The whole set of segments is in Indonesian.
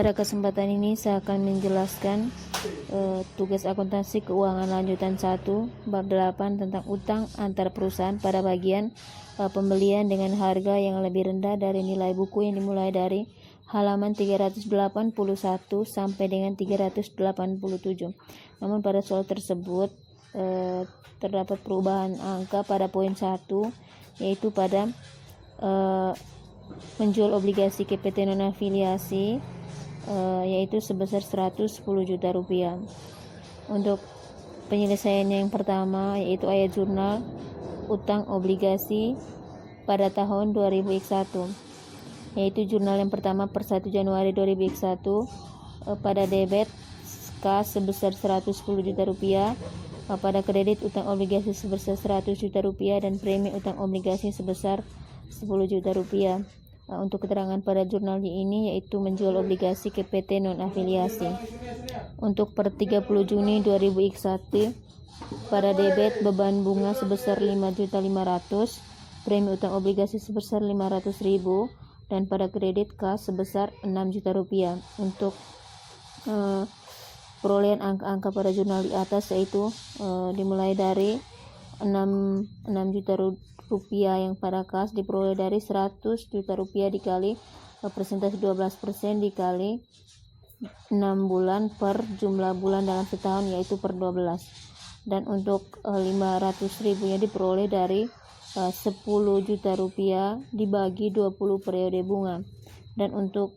Pada kesempatan ini saya akan menjelaskan tugas akuntansi keuangan lanjutan 1 bab 8 tentang utang antar perusahaan pada bagian pembelian dengan harga yang lebih rendah dari nilai buku yang dimulai dari halaman 381 sampai dengan 387. Namun pada soal tersebut terdapat perubahan angka pada poin 1, yaitu pada menjual obligasi ke PT non-afiliasi, yaitu sebesar 110 juta rupiah. Untuk penyelesaiannya yang pertama, yaitu ayat jurnal utang obligasi pada tahun 2001, yaitu jurnal yang pertama per 1 Januari 2001, pada debit kas sebesar 110 juta rupiah, pada kredit utang obligasi sebesar 100 juta rupiah, dan premi utang obligasi sebesar 10 juta rupiah. Untuk keterangan pada jurnal ini, yaitu menjual obligasi ke PT non-afiliasi. Untuk per 30 Juni 2001, pada debit beban bunga sebesar 5.500.000, premi utang obligasi sebesar 500.000, dan pada kredit kas sebesar 6 juta rupiah. Untuk perolehan angka-angka pada jurnal di atas, yaitu dimulai dari 6 juta rupiah yang pada kas diperoleh dari 100 juta rupiah dikali persentase 12% dikali 6 bulan per jumlah bulan dalam setahun, yaitu per 12. Dan untuk 500.000 nya diperoleh dari 10 juta rupiah dibagi 20 periode bunga. Dan untuk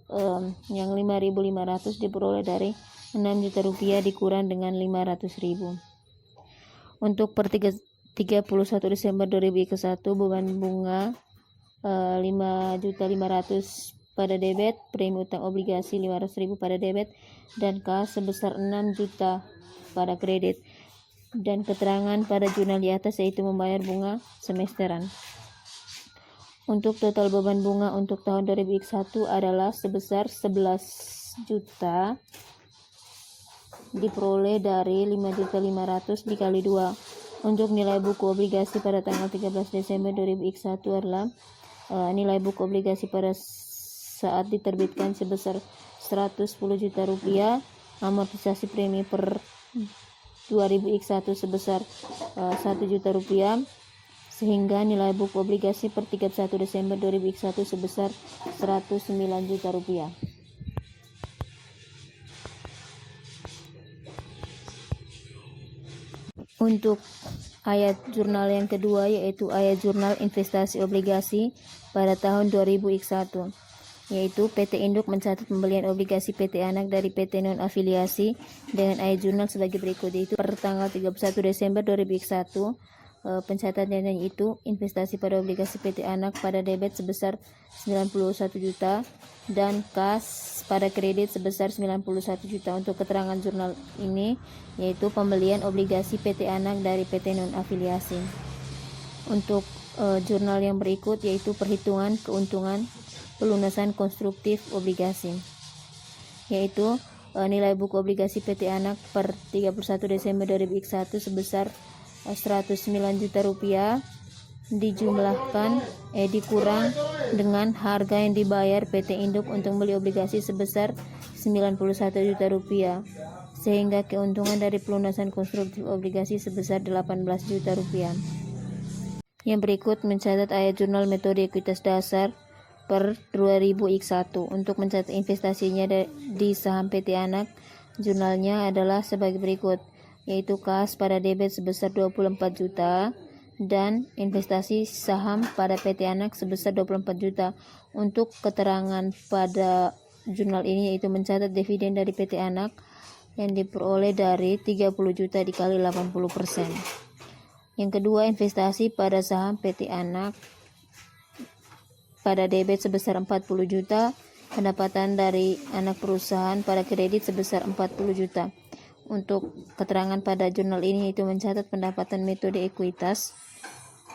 yang 5.500 diperoleh dari 6 juta rupiah dikurang dengan 500.000. Untuk per 31 Desember 2001, beban bunga 5.500.000 pada debit, premi utang obligasi 500.000 pada debit, dan kas sebesar 6 juta pada kredit. Dan keterangan pada jurnal di atas, yaitu membayar bunga semesteran. Untuk total beban bunga untuk tahun 2001 adalah sebesar 11 juta diperoleh dari 5.500.000 dikali 2. Untuk nilai buku obligasi pada tanggal 13 Desember 2001 adalah nilai buku obligasi pada saat diterbitkan sebesar 110 juta rupiah, amortisasi premi per 2001 sebesar 1 juta rupiah, sehingga nilai buku obligasi per 31 Desember 2001 sebesar 109 juta rupiah. Untuk ayat jurnal yang kedua, yaitu ayat jurnal investasi obligasi pada tahun 2001, yaitu PT Induk mencatat pembelian obligasi PT Anak dari PT non-afiliasi dengan ayat jurnal sebagai berikut, yaitu per tanggal 31 Desember 2001, pencatatannya itu investasi pada obligasi PT Anak pada debit sebesar 91 juta dan kas pada kredit sebesar 91 juta. Untuk keterangan jurnal ini, yaitu pembelian obligasi PT Anak dari PT non-afiliasi. Untuk jurnal yang berikut, yaitu perhitungan keuntungan pelunasan konstruktif obligasi, yaitu nilai buku obligasi PT Anak per 31 Desember 2001 sebesar 109 juta rupiah dikurang dengan harga yang dibayar PT Induk untuk beli obligasi sebesar 91 juta rupiah, sehingga keuntungan dari pelunasan konstruktif obligasi sebesar 18 juta rupiah. Yang berikut mencatat ayat jurnal metode ekuitas dasar per 2001. Untuk mencatat investasinya di saham PT Anak, jurnalnya adalah sebagai berikut, yaitu kas pada debit sebesar 24 juta dan investasi saham pada PT Anak sebesar 24 juta. Untuk keterangan pada jurnal ini, yaitu mencatat dividen dari PT Anak yang diperoleh dari 30 juta dikali 80%. Yang kedua, investasi pada saham PT Anak pada debit sebesar 40 juta, pendapatan dari anak perusahaan pada kredit sebesar 40 juta. Untuk keterangan pada jurnal ini, itu mencatat pendapatan metode ekuitas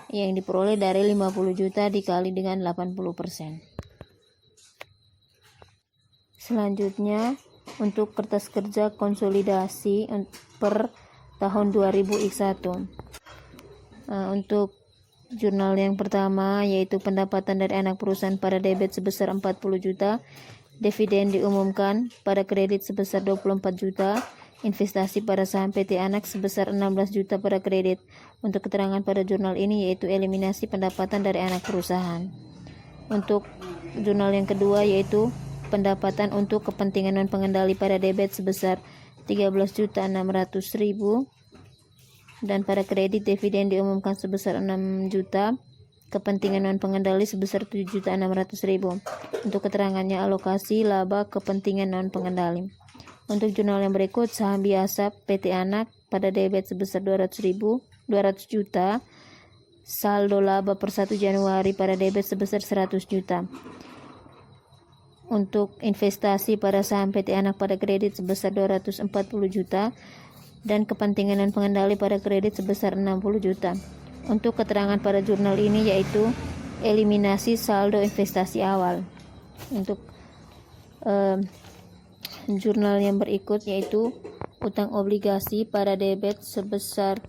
yang diperoleh dari 50 juta dikali dengan 80%. Selanjutnya, untuk kertas kerja konsolidasi per tahun 2001. Untuk jurnal yang pertama, yaitu pendapatan dari anak perusahaan pada debit sebesar 40 juta Dividen diumumkan pada kredit sebesar 24 juta, investasi pada saham PT Anak sebesar 16 juta pada kredit. Untuk keterangan pada jurnal ini yaitu eliminasi pendapatan dari anak perusahaan. Untuk jurnal yang kedua yaitu pendapatan untuk kepentingan non pengendali pada debit sebesar 13.600.000 dan pada kredit dividen diumumkan sebesar 6 juta, kepentingan non pengendali sebesar 7.600.000. Untuk keterangannya alokasi laba kepentingan non pengendali. Untuk jurnal yang berikut, saham biasa PT Anak pada debit sebesar 200 juta, saldo laba per 1 Januari pada debit sebesar 100 juta. Untuk investasi pada saham PT Anak pada kredit sebesar 240 juta dan kepentingan non pengendali pada kredit sebesar 60 juta. Untuk keterangan pada jurnal ini yaitu eliminasi saldo investasi awal. Untuk jurnal yang berikut yaitu utang obligasi pada debit sebesar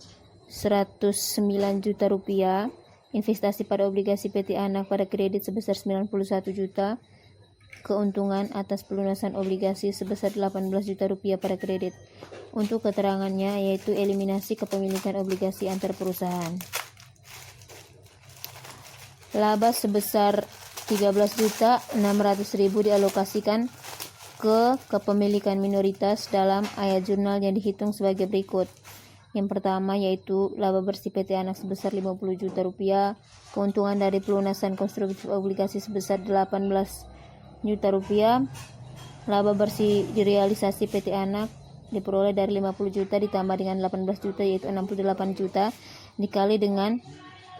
109 juta rupiah, investasi pada obligasi PT Anak pada kredit sebesar 91 juta, keuntungan atas pelunasan obligasi sebesar 18 juta rupiah pada kredit. Untuk keterangannya yaitu eliminasi kepemilikan obligasi antar perusahaan. Laba sebesar 13.600.000 dialokasikan ke kepemilikan minoritas dalam ayat jurnal yang dihitung sebagai berikut. Yang pertama yaitu laba bersih PT Anak sebesar 50 juta rupiah, keuntungan dari pelunasan konstruktif obligasi sebesar 18 juta rupiah, laba bersih direalisasi PT Anak diperoleh dari 50 juta ditambah dengan 18 juta yaitu 68 juta dikali dengan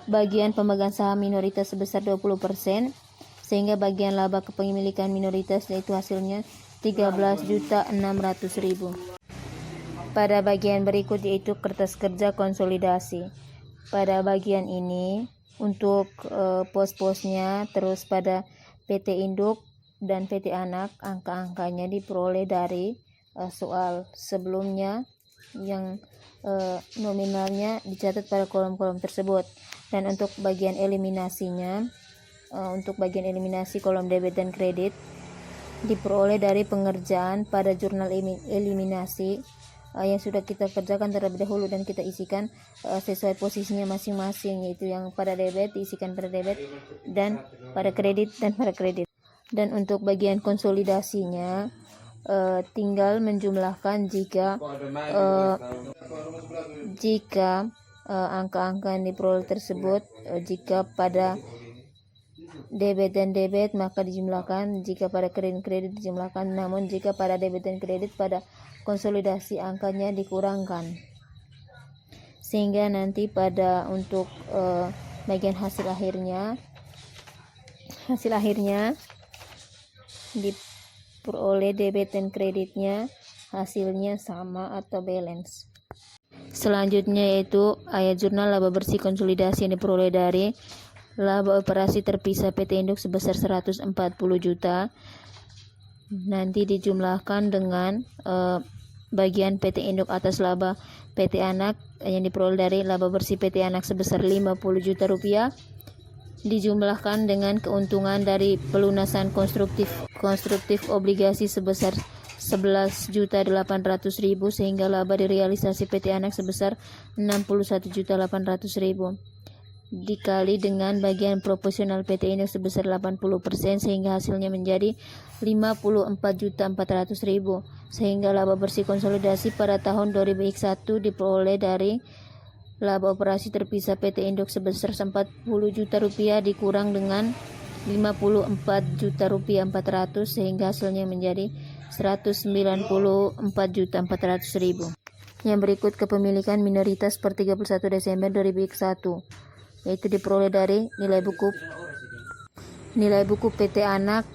bagian pemegang saham minoritas sebesar 20%, sehingga bagian laba kepemilikan minoritas yaitu hasilnya 13.600.000. Pada bagian berikut yaitu kertas kerja konsolidasi. Pada bagian ini untuk pos-posnya, terus pada PT Induk dan PT Anak angka-angkanya diperoleh dari soal sebelumnya yang nominalnya dicatat pada kolom-kolom tersebut. Dan untuk bagian eliminasinya, untuk bagian eliminasi kolom debit dan kredit diperoleh dari pengerjaan pada jurnal eliminasi yang sudah kita kerjakan terlebih dahulu dan kita isikan sesuai posisinya masing-masing, yaitu yang pada debit diisikan pada debit dan pada kredit dan pada kredit. Dan untuk bagian konsolidasinya tinggal menjumlahkan jika angka-angka yang diperoleh tersebut jika pada debit dan debit maka dijumlahkan, jika pada kredit dijumlahkan, namun jika pada debit dan kredit pada konsolidasi angkanya dikurangkan, sehingga nanti pada untuk bagian hasil akhirnya diperoleh debit dan kreditnya hasilnya sama atau balance. Selanjutnya yaitu ayat jurnal laba bersih konsolidasi yang diperoleh dari laba operasi terpisah PT Induk sebesar 140 juta nanti dijumlahkan dengan bagian PT Induk atas laba PT Anak yang diperoleh dari laba bersih PT Anak sebesar 50 juta rupiah dijumlahkan dengan keuntungan dari pelunasan konstruktif obligasi sebesar 11.800.000 sehingga laba direalisasi PT Anak sebesar 61.800.000 dikali dengan bagian proporsional PT Induk sebesar 80% sehingga hasilnya menjadi 54.400.000 sehingga laba bersih konsolidasi pada tahun 2001 diperoleh dari laba operasi terpisah PT Induk sebesar 40 juta rupiah dikurang dengan 54 juta rupiah 400 sehingga hasilnya menjadi 194.400.000. Yang berikut kepemilikan minoritas per 31 Desember 2001 yaitu diperoleh dari nilai buku PT Anak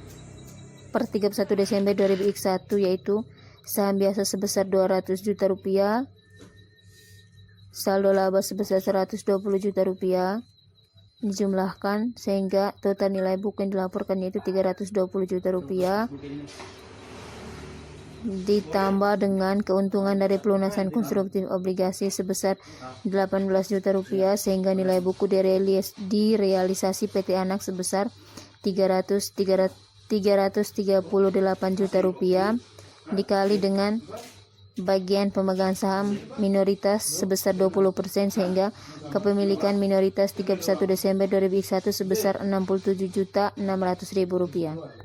per 31 Desember 2001 yaitu saham biasa sebesar 200 juta rupiah, saldo laba sebesar 120 juta rupiah dijumlahkan sehingga total nilai buku yang dilaporkan yaitu 320 juta rupiah ditambah dengan keuntungan dari pelunasan konstruktif obligasi sebesar 18 juta rupiah sehingga nilai buku direalisasi PT Anak sebesar 320 338 juta rupiah dikali dengan bagian pemegang saham minoritas sebesar 20%, sehingga kepemilikan minoritas 31 Desember 2001 sebesar Rp67.600.000.